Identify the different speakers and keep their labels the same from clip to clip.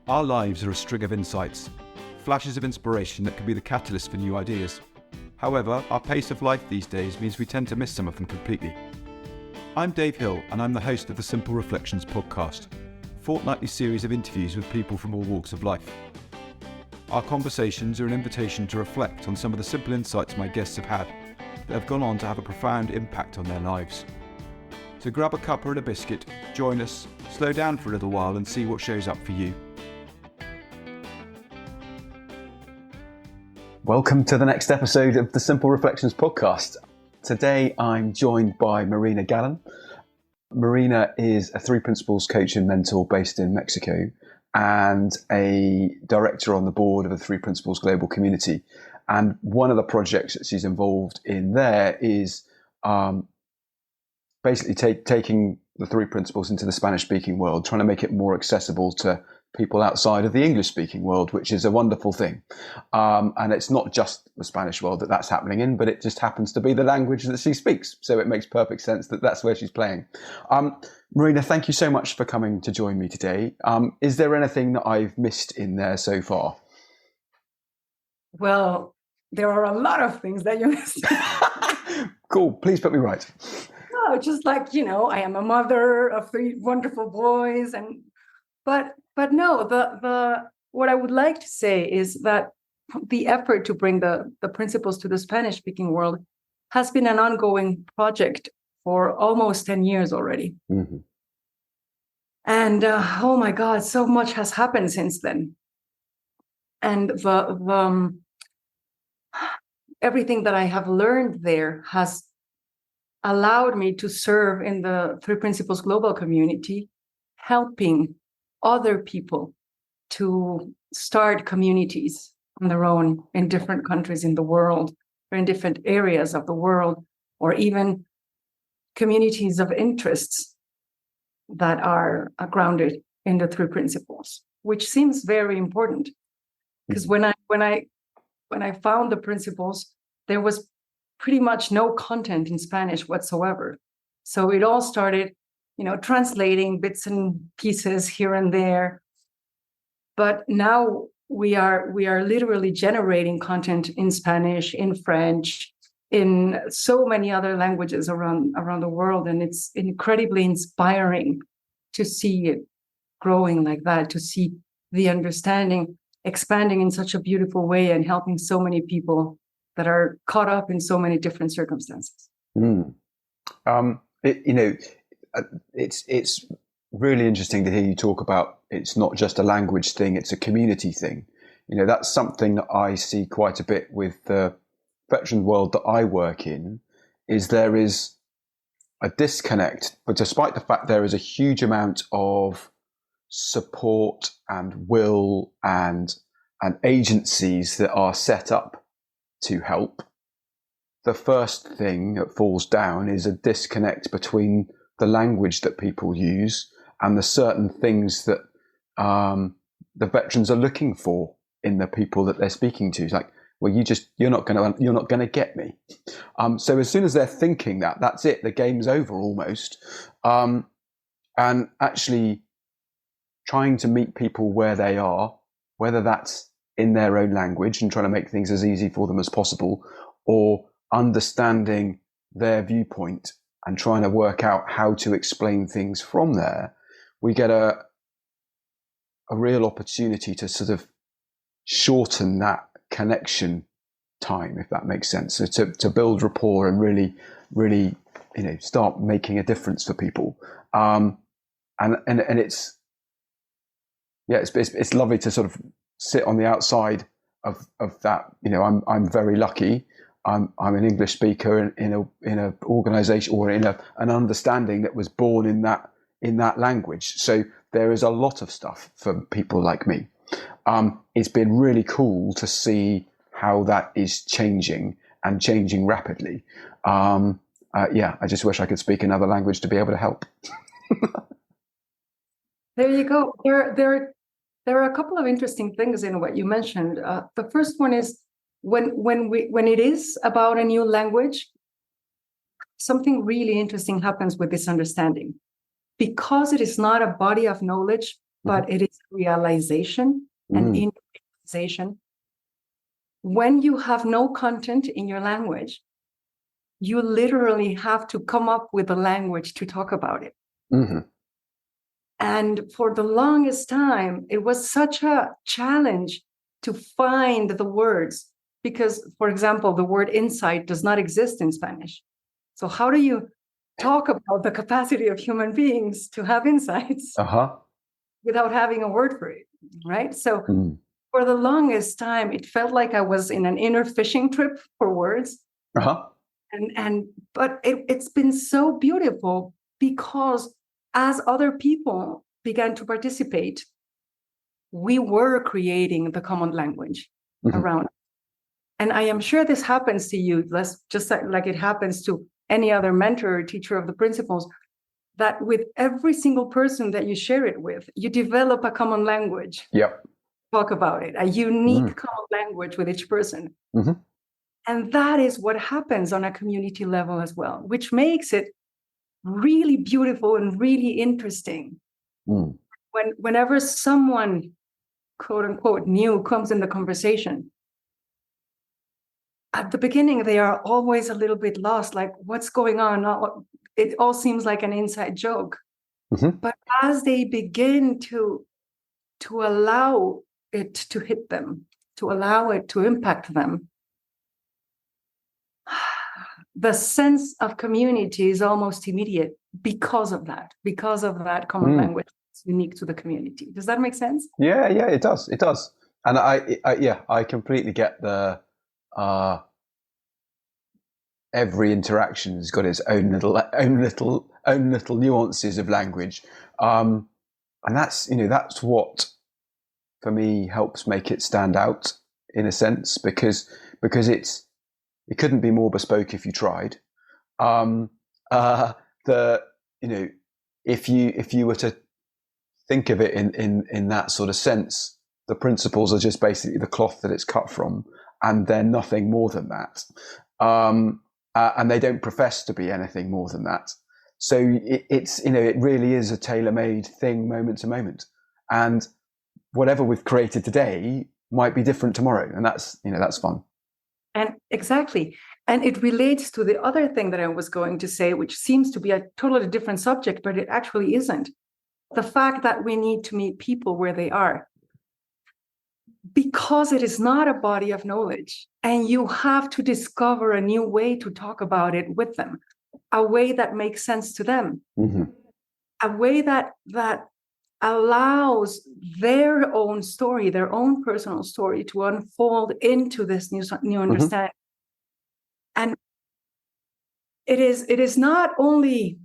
Speaker 1: Our lives are a string of insights, flashes of inspiration that can be the catalyst for new ideas. However, our pace of life these days means we tend to miss some of them completely. I'm Dave Hill, and I'm the host of the Simple Reflections podcast, a fortnightly series of interviews with people from all walks of life. Our conversations are an invitation to reflect on some of the simple insights my guests have had that have gone on to have a profound impact on their lives. So grab a cuppa and a biscuit, join us, slow down for a little while and see what shows up for you.
Speaker 2: Welcome to the next episode of the Simple Reflections podcast. Today I'm joined by Marina Galan. Marina is a 3 Principles coach and mentor based in Mexico and a director on the board of the 3 Principles Global Community. And one of the projects that she's involved in there is basically taking the 3 Principles into the Spanish-speaking world, trying to make it more accessible to people outside of the English-speaking world, which is a wonderful thing. And it's not just the Spanish world that's happening in, but it just happens to be the language that she speaks. So it makes perfect sense that that's where she's playing. Marina, thank you so much for coming to join me today. Is there anything that I've missed in there so far?
Speaker 3: Well, there are a lot of things that you missed.
Speaker 2: Cool. Please put me right.
Speaker 3: No, just like, I am a mother of 3 wonderful boys. But no, the what I would like to say is that the effort to bring the principles to the Spanish-speaking world has been an ongoing project for almost 10 years already. Mm-hmm. And oh my God, so much has happened since then. And the everything that I have learned there has allowed me to serve in the 3 Principles Global Community, helping other people to start communities on their own in different countries in the world, or in different areas of the world, or even communities of interests that are grounded in the 3 Principles, which seems very important. Because when I found the principles, there was pretty much no content in Spanish whatsoever. So it all started, translating bits and pieces here and there. But now we are literally generating content in Spanish, in French, in so many other languages around the world. And it's incredibly inspiring to see it growing like that, to see the understanding expanding in such a beautiful way and helping so many people that are caught up in so many different circumstances.
Speaker 2: It's really interesting to hear you talk about it's not just a language thing, it's a community thing. That's something that I see quite a bit with the veteran world that I work in, is there is a disconnect, but despite the fact there is a huge amount of support and will and agencies that are set up to help, the first thing that falls down is a disconnect between the language that people use and the certain things that the veterans are looking for in the people that they're speaking to. It's like, well, you're not going to get me. So as soon as they're thinking that, that's it. The game's over almost. And actually trying to meet people where they are, whether that's in their own language and trying to make things as easy for them as possible, or understanding their viewpoint and trying to work out how to explain things from there, we get a real opportunity to sort of shorten that connection time, if that makes sense. So to build rapport and really, start making a difference for people. And it's lovely to sort of sit on the outside of that. I'm very lucky. I'm an English speaker in a organization or in an understanding that was born in that language. So there is a lot of stuff for people like me. It's been really cool to see how that is changing and changing rapidly. I just wish I could speak another language to be able to help.
Speaker 3: There you go. There are a couple of interesting things in what you mentioned. The first one is when it is about a new language, something really interesting happens with this understanding. Because it is not a body of knowledge but it is realization and individualization. When you have no content in your language, you literally have to come up with a language to talk about it. And for the longest time, it was such a challenge to find the words because, for example, the word insight does not exist in Spanish. So how do you talk about the capacity of human beings to have insights without having a word for it, right? So for the longest time, it felt like I was in an inner fishing trip for words. But it's been so beautiful because as other people began to participate, we were creating the common language around. And I am sure this happens to you, just like it happens to any other mentor or teacher of the principles, that with every single person that you share it with, you develop a common language. Talk about it, a unique common language with each person. And that is what happens on a community level as well, which makes it really beautiful and really interesting. Whenever someone, quote unquote, new comes in the conversation, at the beginning, they are always a little bit lost, like what's going on? It all seems like an inside joke. But as they begin to allow it to hit them, to allow it to impact them, the sense of community is almost immediate because of that common language that's unique to the community. Does that make sense?
Speaker 2: Yeah, it does. It does. And I completely get the every interaction has got its own little nuances of language, and that's what for me helps make it stand out in a sense because it couldn't be more bespoke if you tried. If you were to think of it in that sort of sense, the principles are just basically the cloth that it's cut from, and they're nothing more than that. And they don't profess to be anything more than that. So it really is a tailor-made thing, moment to moment. And whatever we've created today might be different tomorrow, and that's fun.
Speaker 3: And exactly. And it relates to the other thing that I was going to say, which seems to be a totally different subject, but it actually isn't. The fact that we need to meet people where they are. Because it is not a body of knowledge, and you have to discover a new way to talk about it with them, a way that makes sense to them, a way that allows their own story, their own personal story to unfold into this new understanding. And it is not only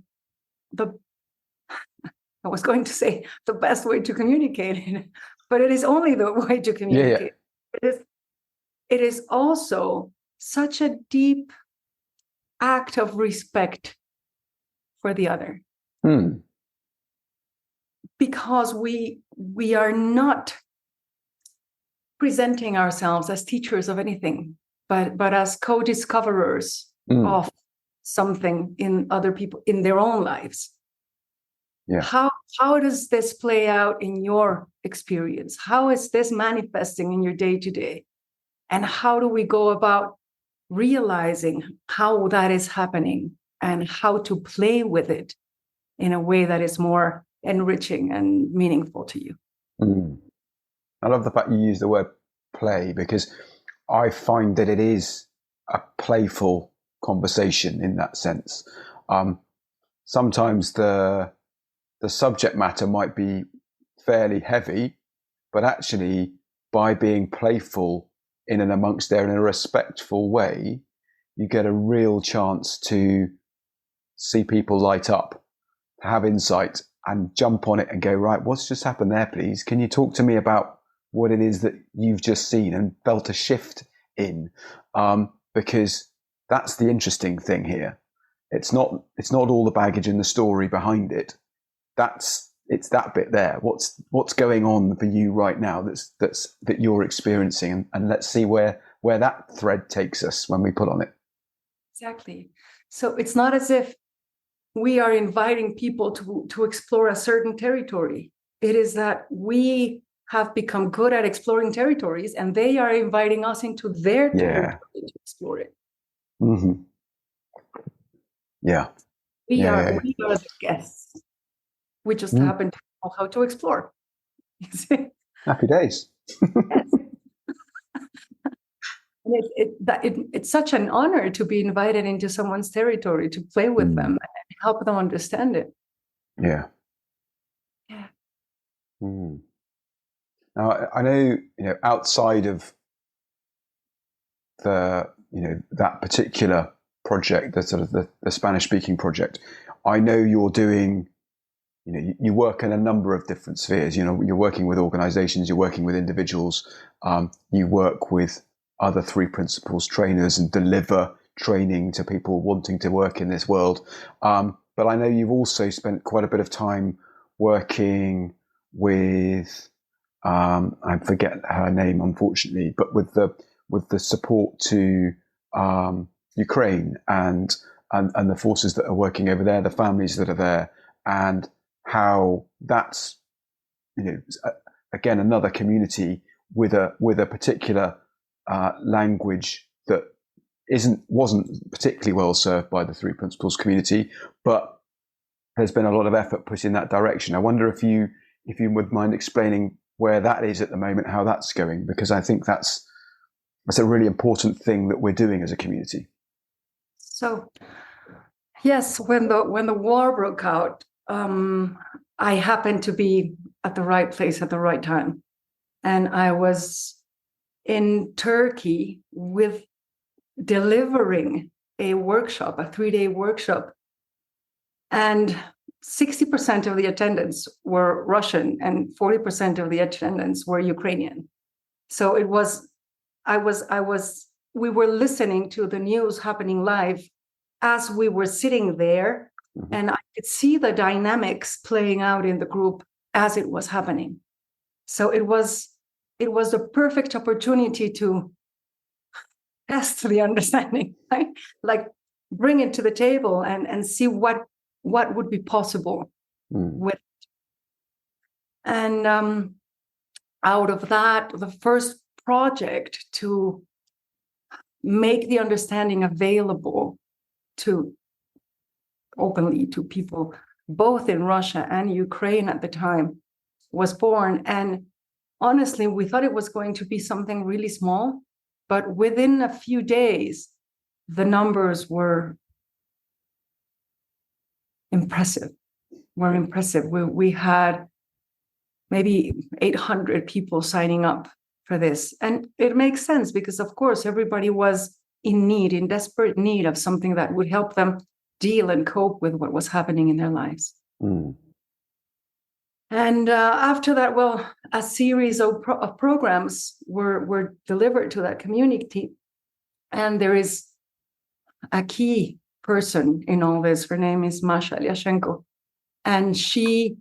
Speaker 3: I was going to say the best way to communicate, but it is only the way to communicate. It is also such a deep act of respect for the other. Because we are not presenting ourselves as teachers of anything, but as co-discoverers of something in other people, in their own lives. How does this play out in your experience? How is this manifesting in your day-to-day? And how do we go about realizing how that is happening and how to play with it in a way that is more enriching and meaningful to you?
Speaker 2: I love the fact you use the word play, because I find that it is a playful conversation in that sense. Sometimes the subject matter might be fairly heavy, but actually by being playful in and amongst there in a respectful way, you get a real chance to see people light up, to have insight and jump on it and go, right, what's just happened there, please? Can you talk to me about what it is that you've just seen and felt a shift in? Because that's the interesting thing here. It's not all the baggage and the story behind it. It's that bit there. What's going on for you right now that you're experiencing, and let's see where that thread takes us when we pull on it.
Speaker 3: Exactly. So it's not as if we are inviting people to explore a certain territory. It is that we have become good at exploring territories, and they are inviting us into their territory to explore it.
Speaker 2: Mm-hmm. Yeah.
Speaker 3: We are the guests. We just happen to know how to explore.
Speaker 2: Happy days.
Speaker 3: Yes. It's such an honor to be invited into someone's territory, to play with them and help them understand it.
Speaker 2: Yeah.
Speaker 3: Yeah.
Speaker 2: Now, I know, outside of the, that particular project, the sort of the Spanish-speaking project, I know you're doing, you work in a number of different spheres. You're working with organizations, you're working with individuals, you work with other three principles trainers and deliver training to people wanting to work in this world. But I know you've also spent quite a bit of time working with, I forget her name, unfortunately, but with the support to Ukraine and the forces that are working over there, the families that are there, and how that's, again, another community with a particular language that wasn't particularly well served by the Three Principles community, but there's been a lot of effort put in that direction. I wonder if you would mind explaining where that is at the moment, how that's going, because I think that's a really important thing that we're doing as a community.
Speaker 3: So, yes, when the war broke out, I happened to be at the right place at the right time, and I was in Turkey delivering a workshop, a 3-day workshop, and 60% of the attendants were Russian and 40% of the attendants were Ukrainian. So we were listening to the news happening live as we were sitting there, and I could see the dynamics playing out in the group as it was happening. So it was a perfect opportunity to test the understanding, right? Like bring it to the table and see what would be possible with it. And out of that, the first project to make the understanding available openly to people, both in Russia and Ukraine at the time, was born. And honestly, we thought it was going to be something really small, but within a few days, the numbers were impressive. We had maybe 800 people signing up for this. And it makes sense because, of course, everybody was in desperate need of something that would help them deal and cope with what was happening in their lives. And after that, a series of programs were delivered to that community. And there is a key person in all this. Her name is Masha Lyashenko. And she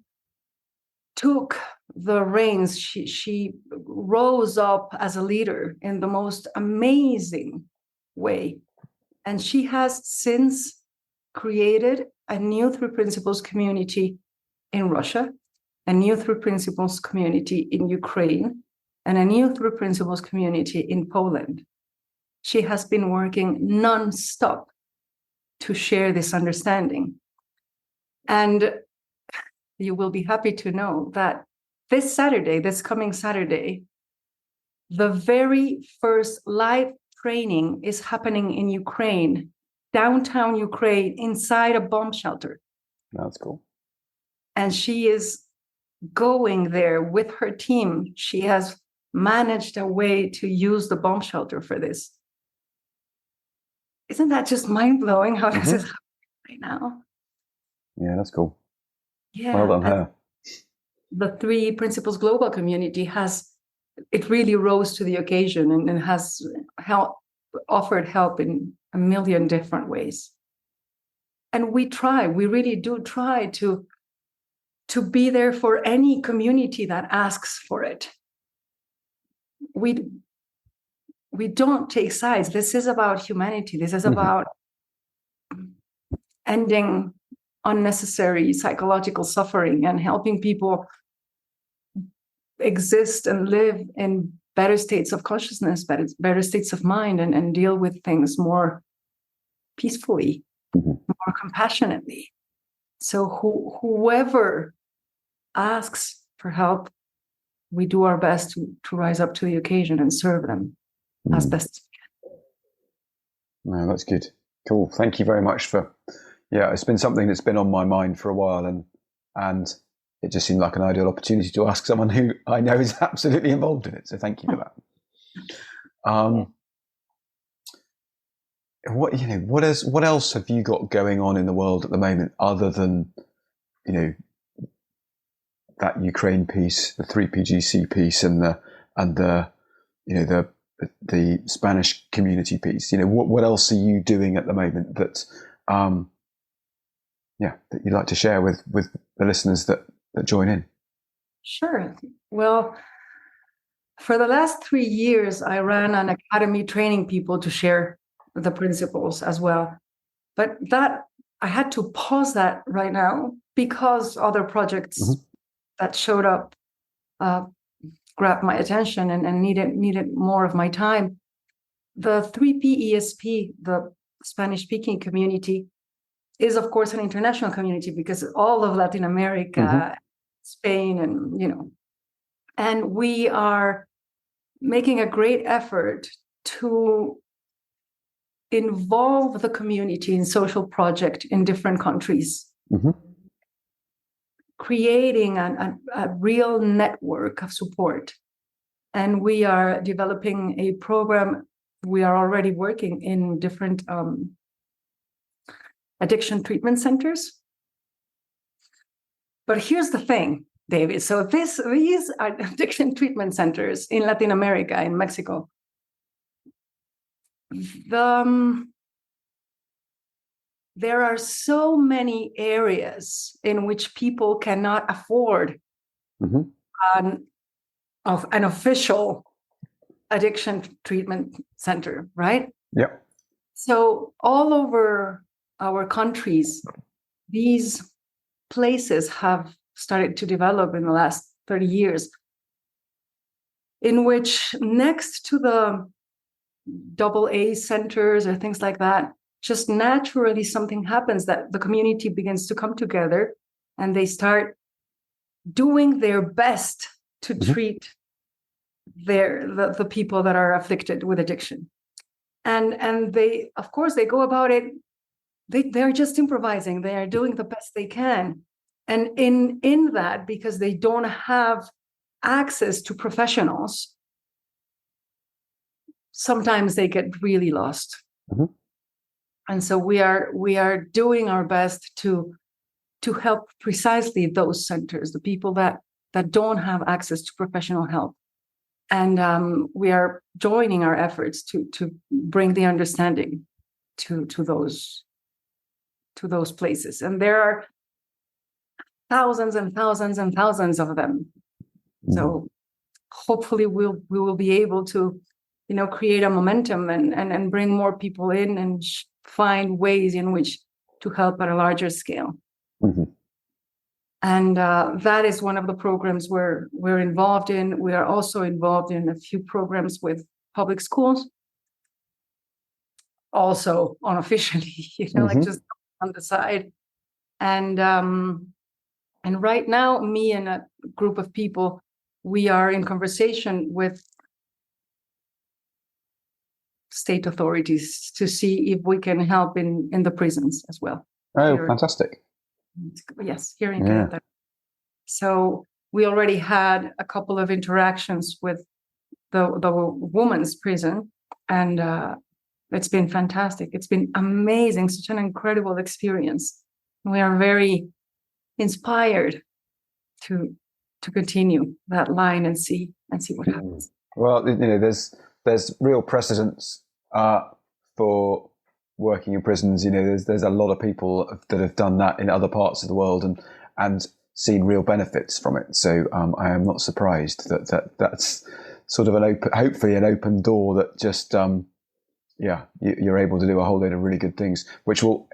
Speaker 3: took the reins. She rose up as a leader in the most amazing way. And she has since created a new Three Principles community in Russia, a new Three Principles community in Ukraine, and a new Three Principles community in Poland. She has been working nonstop to share this understanding. And you will be happy to know that this coming Saturday, the very first live training is happening in Ukraine, downtown Ukraine, inside a bomb shelter.
Speaker 2: That's cool.
Speaker 3: And she is going there with her team. She has managed a way to use the bomb shelter for this. Isn't that just mind-blowing how this is happening right now?
Speaker 2: Yeah, that's cool.
Speaker 3: Yeah.
Speaker 2: Well done, her.
Speaker 3: The Three Principles Global community it really rose to the occasion and has offered help in a million different ways. And we really do try to be there for any community that asks for it. We don't take sides. This is about humanity. This is about ending unnecessary psychological suffering and helping people exist and live in better states of consciousness, better states of mind, and deal with things more peacefully, more compassionately. So whoever asks for help, we do our best to rise up to the occasion and serve them as best as we can.
Speaker 2: No, that's good. Cool. Thank you very much for, it's been something that's been on my mind for a while, and it just seemed like an ideal opportunity to ask someone who I know is absolutely involved in it. So thank you for that. What else have you got going on in the world at the moment other than, that Ukraine piece, the 3PGC piece, and the Spanish community piece? What else are you doing at the moment that you'd like to share with the listeners that join in?
Speaker 3: Sure. Well, for the last 3 years, I ran an academy training people to share the principles as well. But that I had to pause that right now because other projects that showed up grabbed my attention and needed more of my time. The 3PESP, the Spanish-speaking community, is of course an international community because all of Latin America, Spain, and we are making a great effort to involve the community in social project in different countries, creating a real network of support. And we are developing a program. We are already working in different addiction treatment centers. But here's the thing, David. So these are addiction treatment centers in Latin America, in Mexico. There are so many areas in which people cannot afford an official addiction treatment center, right?
Speaker 2: Yep.
Speaker 3: So all over our countries, these places have started to develop in the last 30 years, in which next to the AA centers or things like that, just naturally something happens that the community begins to come together and they start doing their best to treat the people that are afflicted with addiction. And they, of course, they go about it. They're just improvising. They are doing the best they can. And in that, because they don't have access to professionals, sometimes they get really lost. And so we are doing our best to help precisely those centers, the people that don't have access to professional help. And we are joining our efforts to bring the understanding to those places. And there are thousands and thousands and thousands of them. So hopefully we will be able to, create a momentum and bring more people in and find ways in which to help at a larger scale. And that is one of the programs we're involved in. We are also involved in a few programs with public schools, also unofficially, like just on the side. And right now, me and a group of people, we are in conversation with state authorities to see if we can help in the prisons as well.
Speaker 2: Oh, fantastic.
Speaker 3: Yes, here in Querétaro. So we already had a couple of interactions with the women's prison, and it's been fantastic. It's been amazing, such an incredible experience. We are very inspired to continue that line and see what happens.
Speaker 2: Well, there's real precedence for working in prisons. There's a lot of people that have done that in other parts of the world and seen real benefits from it. So I am not surprised that's sort of hopefully an open door that just you're able to do a whole load of really good things, which will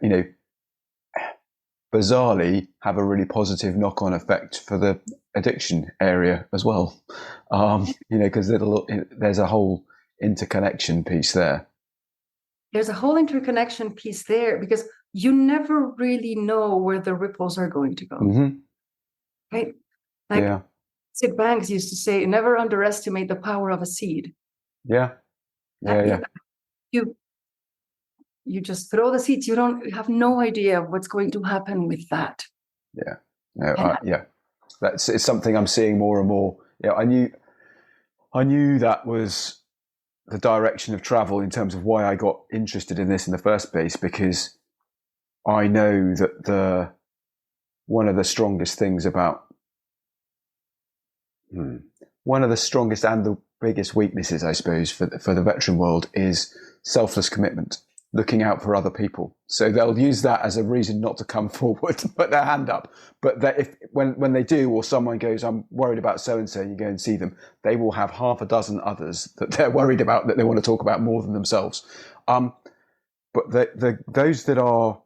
Speaker 2: bizarrely have a really positive knock-on effect for the addiction area as well. Because there's a whole interconnection piece there.
Speaker 3: There's a whole interconnection piece there because you never really know where the ripples are going to go.
Speaker 2: Mm-hmm.
Speaker 3: Right? Like Sid Banks used to say, never underestimate the power of a seed.
Speaker 2: Yeah.
Speaker 3: You just throw the seeds. You have no idea what's going to happen with that.
Speaker 2: Yeah. No, it's something I'm seeing more and more. Yeah, I knew that was the direction of travel in terms of why I got interested in this in the first place, because I know that one of the strongest things about one of the strongest and the biggest weaknesses, I suppose, for the veteran world is selfless commitment, looking out for other people. So they'll use that as a reason not to come forward and put their hand up. But when they do, or someone goes, I'm worried about so-and-so, you go and see them, they will have half a dozen others that they're worried about, that they want to talk about more than themselves. But those that are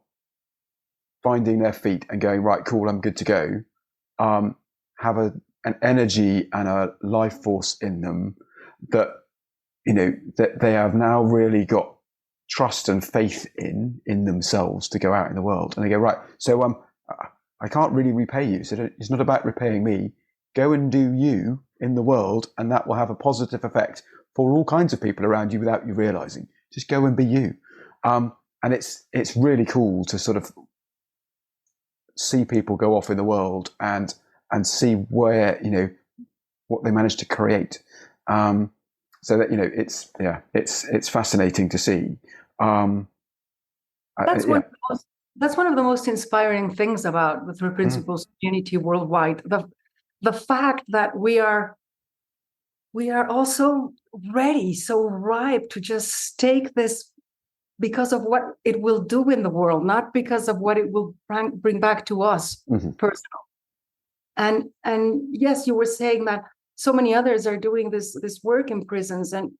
Speaker 2: finding their feet and going, right, cool, I'm good to go, have an energy and a life force in them that, that they have now really got trust and faith in themselves to go out in the world. And they go, right, so I can't really repay you. So it's not about repaying me. Go and do you in the world, and that will have a positive effect for all kinds of people around you without you realizing. Just go and be you. And it's really cool to sort of see people go off in the world and see where, what they managed to create. So that, it's fascinating to see.
Speaker 3: That's one of the most inspiring things about the Three Principles community worldwide. The fact that we are also ready, so ripe to just take this because of what it will do in the world, not because of what it will bring back to us personal. And yes, you were saying that so many others are doing this work in prisons, and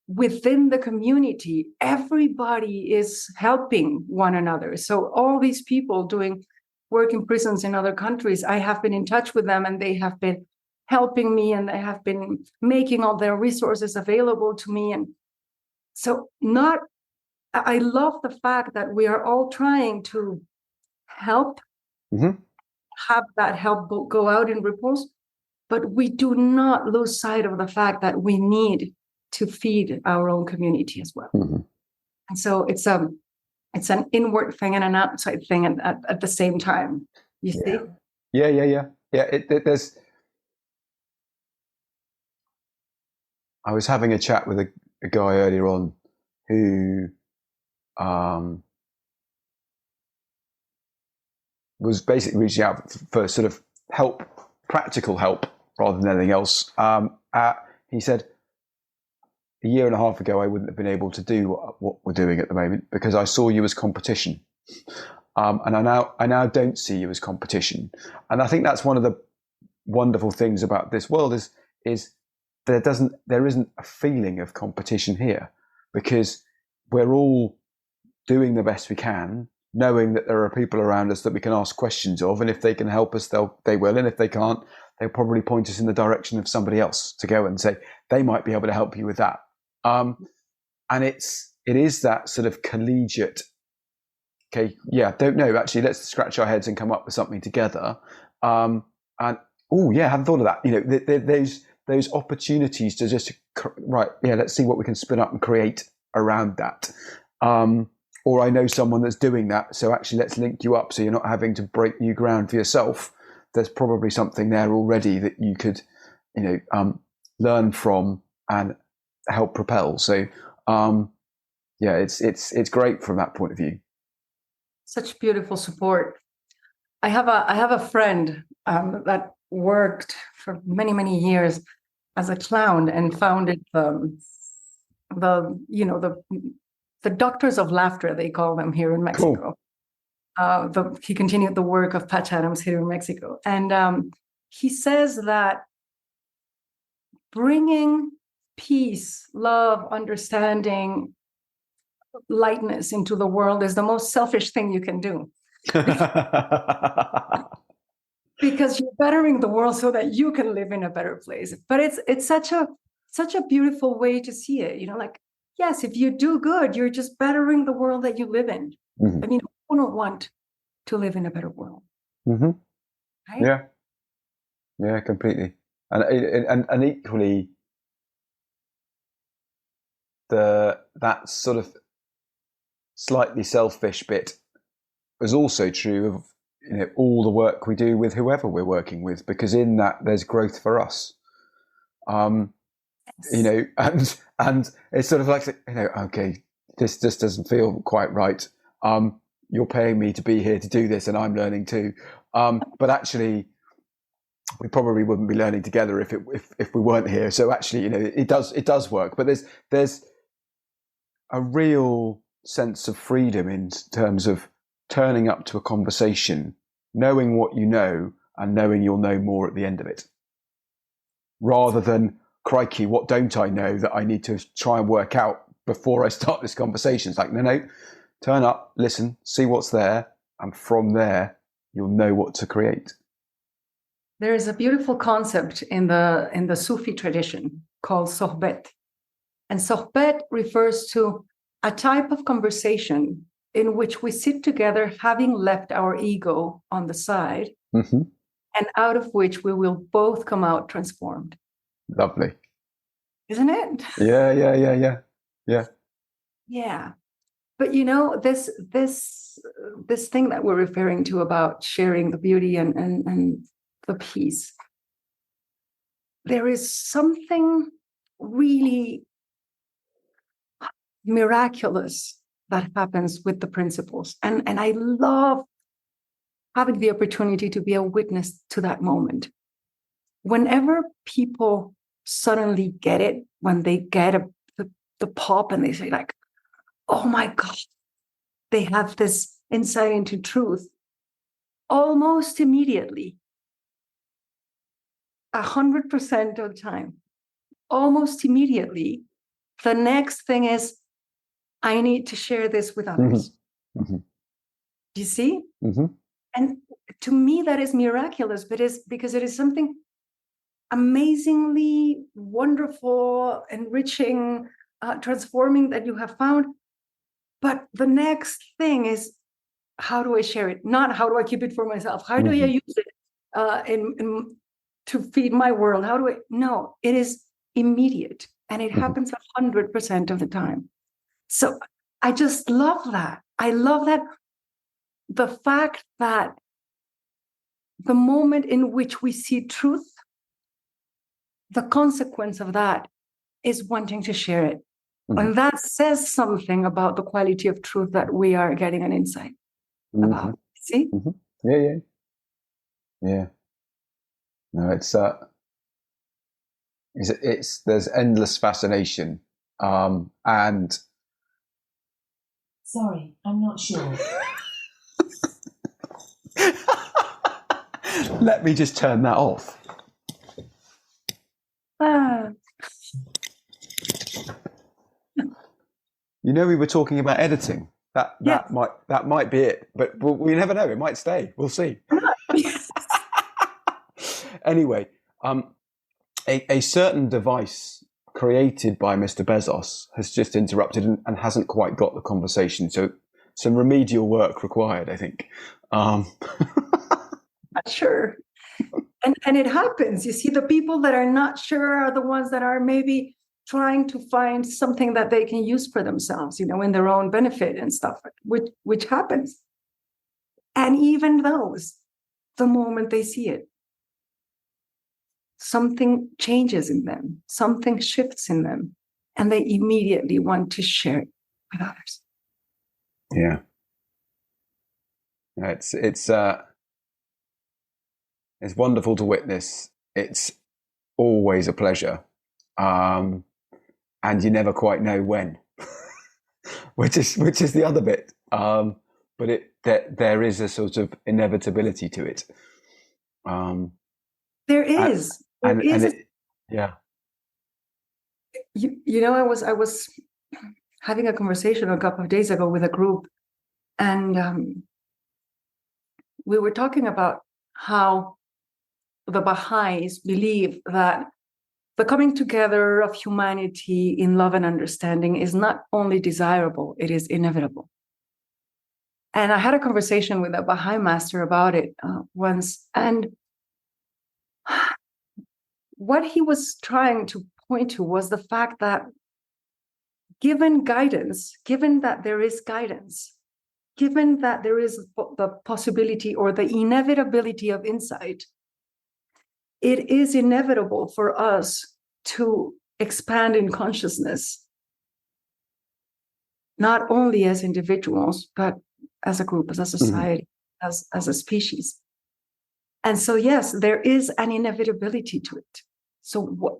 Speaker 3: within the community, everybody is helping one another. So all these people doing work in prisons in other countries, I have been in touch with them, and they have been helping me, and they have been making all their resources available to me. And so I love the fact that we are all trying to help, have that help go out in ripples, but we do not lose sight of the fact that we need to feed our own community as well. And so it's an inward thing and an outside thing at the same time. You see?
Speaker 2: Yeah. There's. I was having a chat with a guy earlier on who was basically reaching out for sort of help, practical help, rather than anything else. He said, a year and a half ago, I wouldn't have been able to do what we're doing at the moment because I saw you as competition. And I now don't see you as competition. And I think that's one of the wonderful things about this world is there isn't a feeling of competition here, because we're all doing the best we can, knowing that there are people around us that we can ask questions of, and if they can help us, they will, and if they can't, they'll probably point us in the direction of somebody else to go and say they might be able to help you with that. And it is that sort of collegiate. Okay, yeah, don't know. Actually, let's scratch our heads and come up with something together. And haven't thought of that. Those opportunities to just let's see what we can spin up and create around that. Or I know someone that's doing that, so actually let's link you up so you're not having to break new ground for yourself. There's probably something there already that you could, learn from and help propel. So, it's great from that point of view.
Speaker 3: Such beautiful support. I have a friend that worked for many, many years as a clown and founded the Doctors of Laughter, they call them here in Mexico. Cool. He continued the work of Patch Adams here in Mexico. And he says that bringing peace, love, understanding, lightness into the world is the most selfish thing you can do. because you're bettering the world so that you can live in a better place. But it's such a beautiful way to see it. Like, yes, if you do good, you're just bettering the world that you live in.
Speaker 2: Mm-hmm.
Speaker 3: I mean, who don't want to live in a better world?
Speaker 2: Mm-hmm.
Speaker 3: Right?
Speaker 2: Yeah, completely. And equally, that sort of slightly selfish bit is also true of all the work we do with whoever we're working with, because in that there's growth for us.
Speaker 3: Yes.
Speaker 2: And it's sort of like, okay, this just doesn't feel quite right. You're paying me to be here to do this, and I'm learning too. But actually, we probably wouldn't be learning together if we weren't here. So actually, it does work. But there's a real sense of freedom in terms of turning up to a conversation, knowing what you know, and knowing you'll know more at the end of it, rather than, crikey, what don't I know that I need to try and work out before I start this conversation? It's like, no, turn up, listen, see what's there, and from there you'll know what to create.
Speaker 3: There is a beautiful concept in the Sufi tradition called sohbet. And sohbet refers to a type of conversation in which we sit together, having left our ego on the side,
Speaker 2: mm-hmm.
Speaker 3: and out of which we will both come out transformed.
Speaker 2: Lovely.
Speaker 3: Isn't it?
Speaker 2: Yeah.
Speaker 3: Yeah. But this thing that we're referring to about sharing the beauty and the peace, there is something really miraculous that happens with the principles. And I love having the opportunity to be a witness to that moment. Whenever people suddenly get it, when they get the pop and they say like, oh my God, they have this insight into truth, almost immediately, 100% of the time, almost immediately, the next thing is, I need to share this with others.
Speaker 2: Mm-hmm.
Speaker 3: Do you see?
Speaker 2: Mm-hmm.
Speaker 3: And to me, that is miraculous, but it's because it is something amazingly wonderful, enriching, transforming that you have found. But the next thing is, how do I share it? Not how do I keep it for myself? How do I use it to feed my world? How do I? No, it is immediate, and it happens 100% of the time. So I just love that. I love that. The fact that the moment in which we see truth, the consequence of that is wanting to share it. And that says something about the quality of truth that we are getting an insight about. See?
Speaker 2: Yeah. No, it's there's endless fascination, and
Speaker 4: sorry, I'm not sure.
Speaker 2: Let me just turn that off. We were talking about editing. That might be it, but we never know. It might stay. We'll see. Anyway, a certain device created by Mr. Bezos has just interrupted and hasn't quite got the conversation. So some remedial work required, I think.
Speaker 3: Sure. And it happens. You see, the people that are not sure are the ones that are maybe trying to find something that they can use for themselves, in their own benefit and stuff, which happens. And even those, the moment they see it, something changes in them, something shifts in them, and they immediately want to share it with others.
Speaker 2: Yeah. It's wonderful to witness. It's always a pleasure. And you never quite know when, which is the other bit. But there is a sort of inevitability to it.
Speaker 3: There is.
Speaker 2: Yeah.
Speaker 3: I was having a conversation a couple of days ago with a group, and we were talking about how the Baha'is believe that the coming together of humanity in love and understanding is not only desirable, it is inevitable. And I had a conversation with a Baha'i master about it once. And what he was trying to point to was the fact that given guidance, given that there is guidance, given that there is the possibility or the inevitability of insight, it is inevitable for us to expand in consciousness, not only as individuals, but as a group, as a society, as a species. And so, yes, there is an inevitability to it. So what?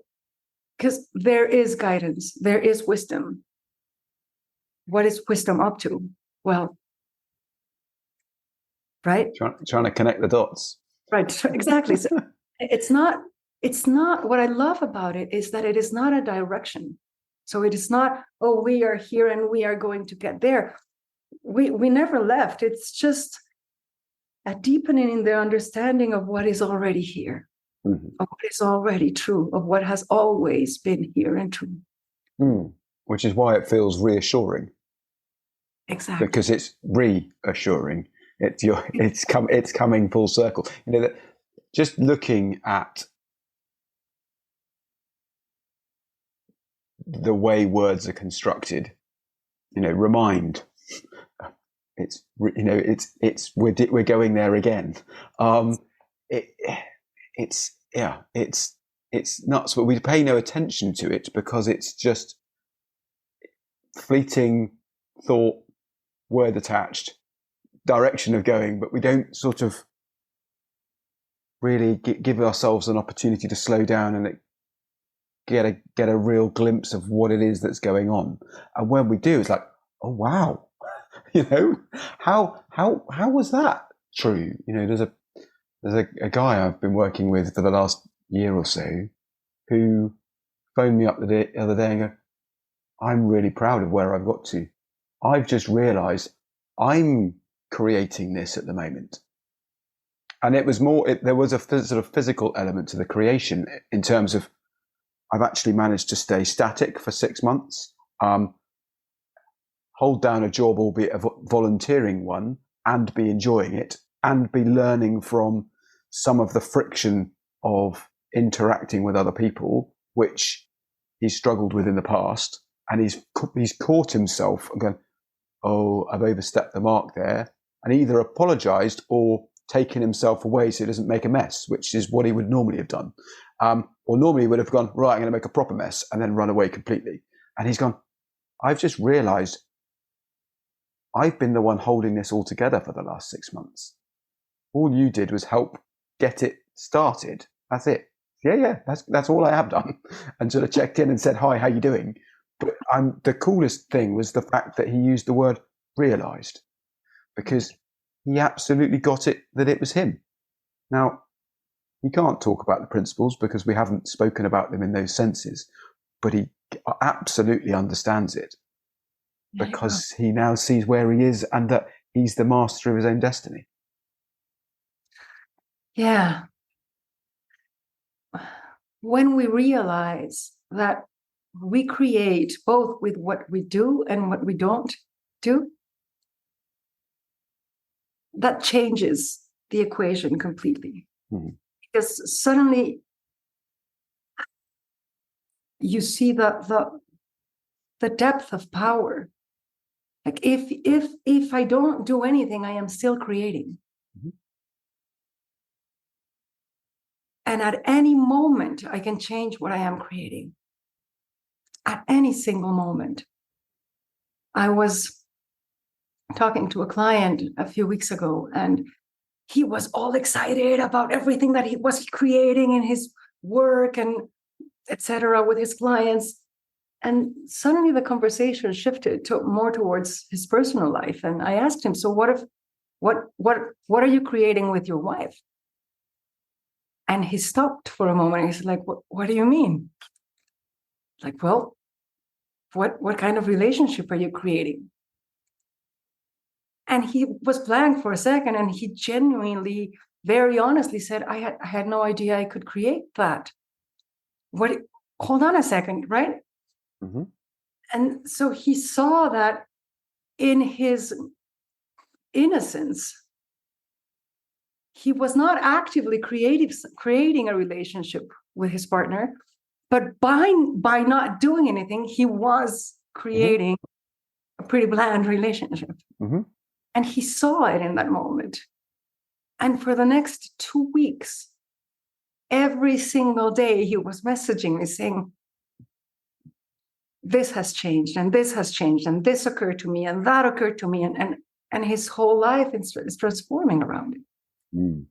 Speaker 3: Because there is guidance, there is wisdom. What is wisdom up to? Well, right?
Speaker 2: Trying to connect the dots.
Speaker 3: Right, exactly. So it's not what I love about it is that it is not a direction. So it is not, oh, we are here and we are going to get there. We never left. It's just a deepening in the understanding of what is already here, of what is already true, of what has always been here and true.
Speaker 2: Which is why it feels reassuring.
Speaker 3: Exactly.
Speaker 2: Because it's reassuring. It's coming full circle. You know, that just looking at the way words are constructed, you know, remind. We're going there again. It's nuts, but we pay no attention to it because it's just fleeting thought, word attached, direction of going, but we don't sort of really give ourselves an opportunity to slow down and get a real glimpse of what it is that's going on. And when we do, it's like, oh wow. You know, how was that true? You know, there's a guy I've been working with for the last year or so who phoned me up the other day and go, I'm really proud of where I've got to. I've just realized I'm creating this at the moment. And it was there was a sort of physical element to the creation in terms of I've actually managed to stay static for 6 months. Hold down a job, albeit a volunteering one, and be enjoying it, and be learning from some of the friction of interacting with other people, which he's struggled with in the past. And he's caught himself and going, oh, I've overstepped the mark there, and either apologized or taken himself away so he doesn't make a mess, which is what he would normally have done. Or normally he would have gone, right, I'm going to make a proper mess, and then run away completely. And he's gone, I've just realized I've been the one holding this all together for the last 6 months. All you did was help get it started. That's it. Yeah, that's all I have done. And sort of checked in and said, hi, how you doing? But the coolest thing was the fact that he used the word realized, because he absolutely got it that it was him. Now, he can't talk about the principles because we haven't spoken about them in those senses, but he absolutely understands it. Because he now sees where he is and that he's the master of his own destiny.
Speaker 3: Yeah. When we realize that we create both with what we do and what we don't do, that changes the equation completely. Because suddenly you see the depth of power. Like if I don't do anything, I am still creating. And at any moment, I can change what I am creating. At any single moment. I was talking to a client a few weeks ago, and he was all excited about everything that he was creating in his work and etc. with his clients. And suddenly the conversation shifted more towards his personal life. And I asked him, so what are you creating with your wife? And he stopped for a moment. He's like, what do you mean? Like, well, what kind of relationship are you creating? And he was blank for a second, and he genuinely very honestly said, I had no idea I could create that. Hold on a second, right?
Speaker 2: Mm-hmm.
Speaker 3: And so he saw that in his innocence, he was not actively creating a relationship with his partner, but by not doing anything, he was creating a pretty bland relationship.
Speaker 2: Mm-hmm.
Speaker 3: And he saw it in that moment. And for the next 2 weeks, every single day, he was messaging me saying, this has changed, and this has changed, and this occurred to me, and that occurred to me. And his whole life is transforming around it.
Speaker 2: Mm.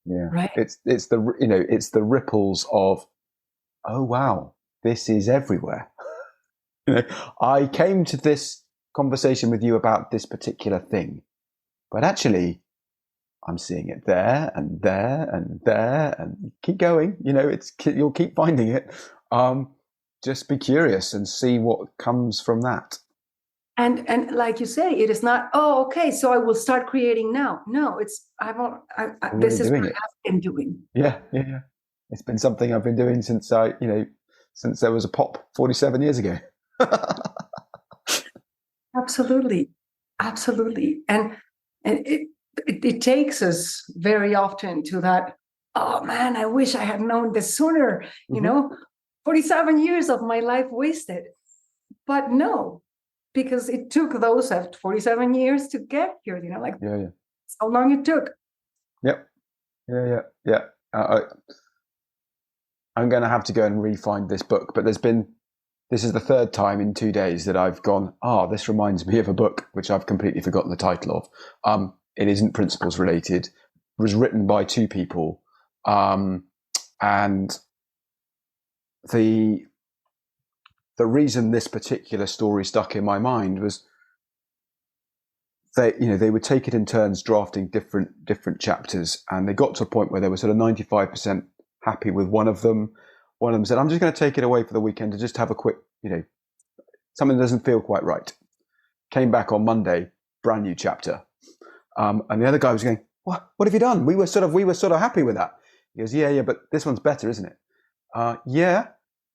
Speaker 2: Yeah.
Speaker 3: Right.
Speaker 2: It's the ripples of, oh wow, this is everywhere. I came to this conversation with you about this particular thing, but actually I'm seeing it there and there and there, and keep going. You'll keep finding it. Just be curious and see what comes from that. And
Speaker 3: like you say, it is not, oh, okay, so I will start creating now. No, it's this is what I've been doing.
Speaker 2: Yeah. It's been something I've been doing since since there was a pop 47 years ago.
Speaker 3: Absolutely. And it takes us very often to that, oh man, I wish I had known this sooner, 47 years of my life wasted. But no, because it took those 47 years to get here, that's how long it took.
Speaker 2: Yep. Yeah. I'm going to have to go and re-find this book, but this is the third time in 2 days that I've gone, this reminds me of a book, which I've completely forgotten the title of. It isn't principles related. It was written by two people. And the reason this particular story stuck in my mind was they would take it in turns drafting different chapters, and they got to a point where they were sort of 95% happy with one of them. One of them said, I'm just going to take it away for the weekend to just have a quick, something that doesn't feel quite right. Came back on Monday, brand new chapter. And the other guy was going, what have you done? We were sort of happy with that. He goes, yeah, but this one's better, isn't it? Yeah.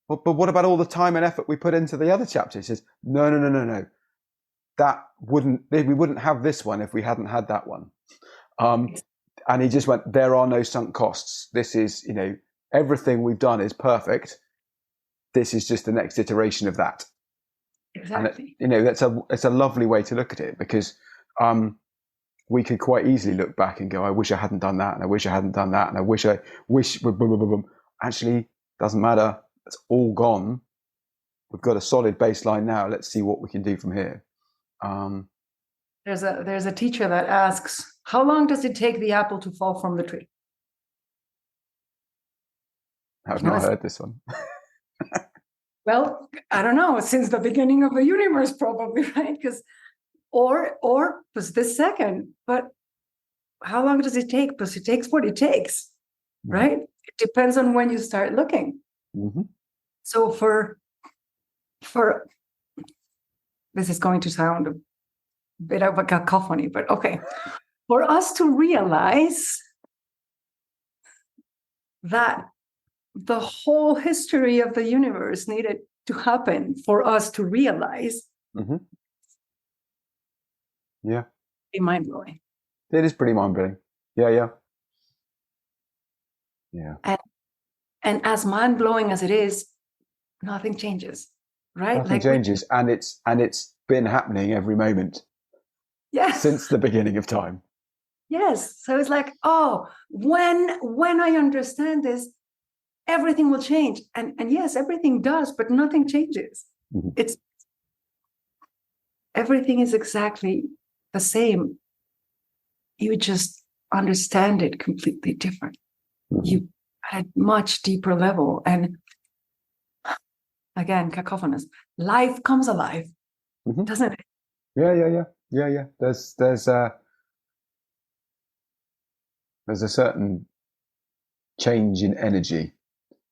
Speaker 2: But what about all the time and effort we put into the other chapter? He says, no. We wouldn't have this one if we hadn't had that one. And he just went, there are no sunk costs. This is, everything we've done is perfect. This is just the next iteration of that.
Speaker 3: Exactly.
Speaker 2: And it's a lovely way to look at it, because we could quite easily look back and go, I wish I hadn't done that, and I wish I hadn't done that, and I wish. Actually, doesn't matter. It's all gone. We've got a solid baseline now. Let's see what we can do from here.
Speaker 3: There's a teacher that asks, how long does it take the apple to fall from the tree?
Speaker 2: I've not heard this one.
Speaker 3: Well, I don't know, since the beginning of the universe, probably, right? Or this second, but how long does it take? Because it takes what it takes, right? It depends on when you start looking.
Speaker 2: Mm-hmm.
Speaker 3: So for this is going to sound a bit of a cacophony, but okay. For us to realize that the whole history of the universe needed to happen for us to realize.
Speaker 2: Mm-hmm. Yeah.
Speaker 3: Be mind-blowing.
Speaker 2: It is pretty mind-blowing. Yeah.
Speaker 3: And as mind-blowing as it is, nothing changes, right?
Speaker 2: Nothing changes, and it's been happening every moment.
Speaker 3: Yes.
Speaker 2: Since the beginning of time.
Speaker 3: Yes. So it's like, when I understand this, everything will change. And yes, everything does, but nothing changes. Mm-hmm. Everything is exactly the same. You just understand it completely different. Mm-hmm. You at a much deeper level. And again, cacophonous. Life comes alive, doesn't it?
Speaker 2: Yeah. There's a certain change in energy,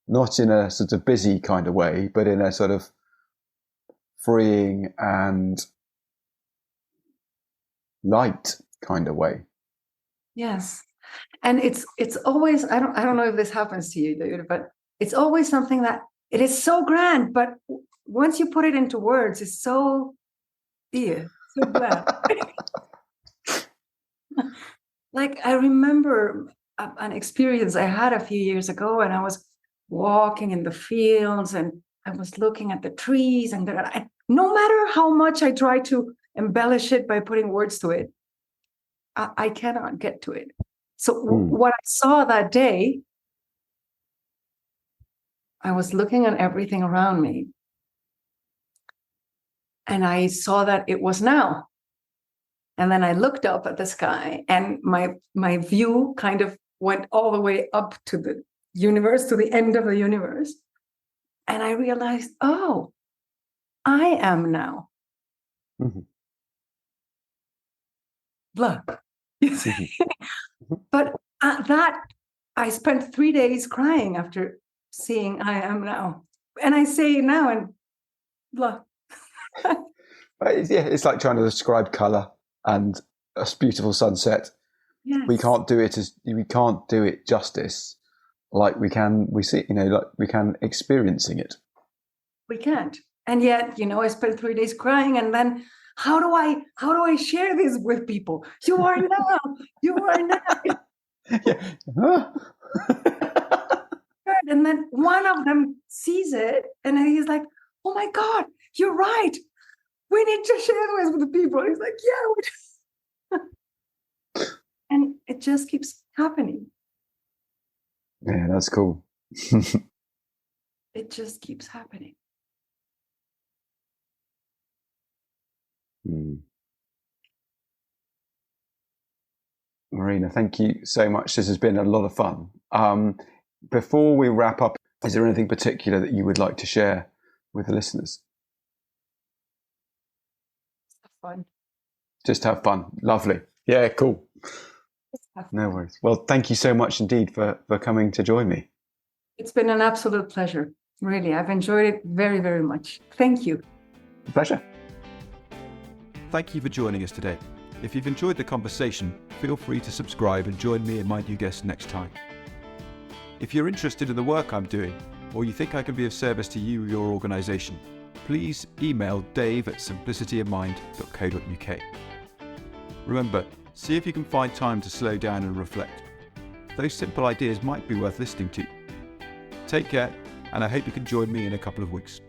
Speaker 2: not in a sort of busy kind of way, but in a sort of freeing and light kind of way.
Speaker 3: Yes. And it's always, I don't know if this happens to you, David, but it's always something that it is so grand, but once you put it into words, it's so so bland. Like I remember an experience I had a few years ago, and I was walking in the fields and I was looking at the trees, and no matter how much I try to embellish it by putting words to it, I cannot get to it. So what I saw that day, I was looking at everything around me, and I saw that it was now. And then I looked up at the sky, and my view kind of went all the way up to the universe, to the end of the universe. And I realized, oh, I am now.
Speaker 2: Mm-hmm.
Speaker 3: Look. But at that, I spent 3 days crying after seeing I am now. And I say now, and blah.
Speaker 2: It's like trying to describe color and a beautiful sunset.
Speaker 3: Yes.
Speaker 2: We can't do it justice like we can experiencing it.
Speaker 3: We can't. And yet, I spent 3 days crying, and then how do I share this with people? You are now.
Speaker 2: Yeah.
Speaker 3: And then one of them sees it, and he's like, oh my God, you're right. We need to share this with the people. He's like, yeah. And it just keeps happening.
Speaker 2: Yeah, that's cool.
Speaker 3: It just keeps happening.
Speaker 2: Marina, thank you so much. This has been a lot of fun. Before we wrap up, is there anything particular that you would like to share with the listeners?
Speaker 3: Fun.
Speaker 2: Just have fun. Lovely. Yeah, cool. No worries. Well, thank you so much indeed for coming to join me.
Speaker 3: It's been an absolute pleasure. Really, I've enjoyed it very, very much. Thank you.
Speaker 2: Pleasure.
Speaker 1: Thank you for joining us today. If you've enjoyed the conversation, feel free to subscribe and join me and my new guest next time. If you're interested in the work I'm doing, or you think I can be of service to you or your organisation, please email dave@simplicityofmind.co.uk. Remember, see if you can find time to slow down and reflect. Those simple ideas might be worth listening to. Take care, and I hope you can join me in a couple of weeks.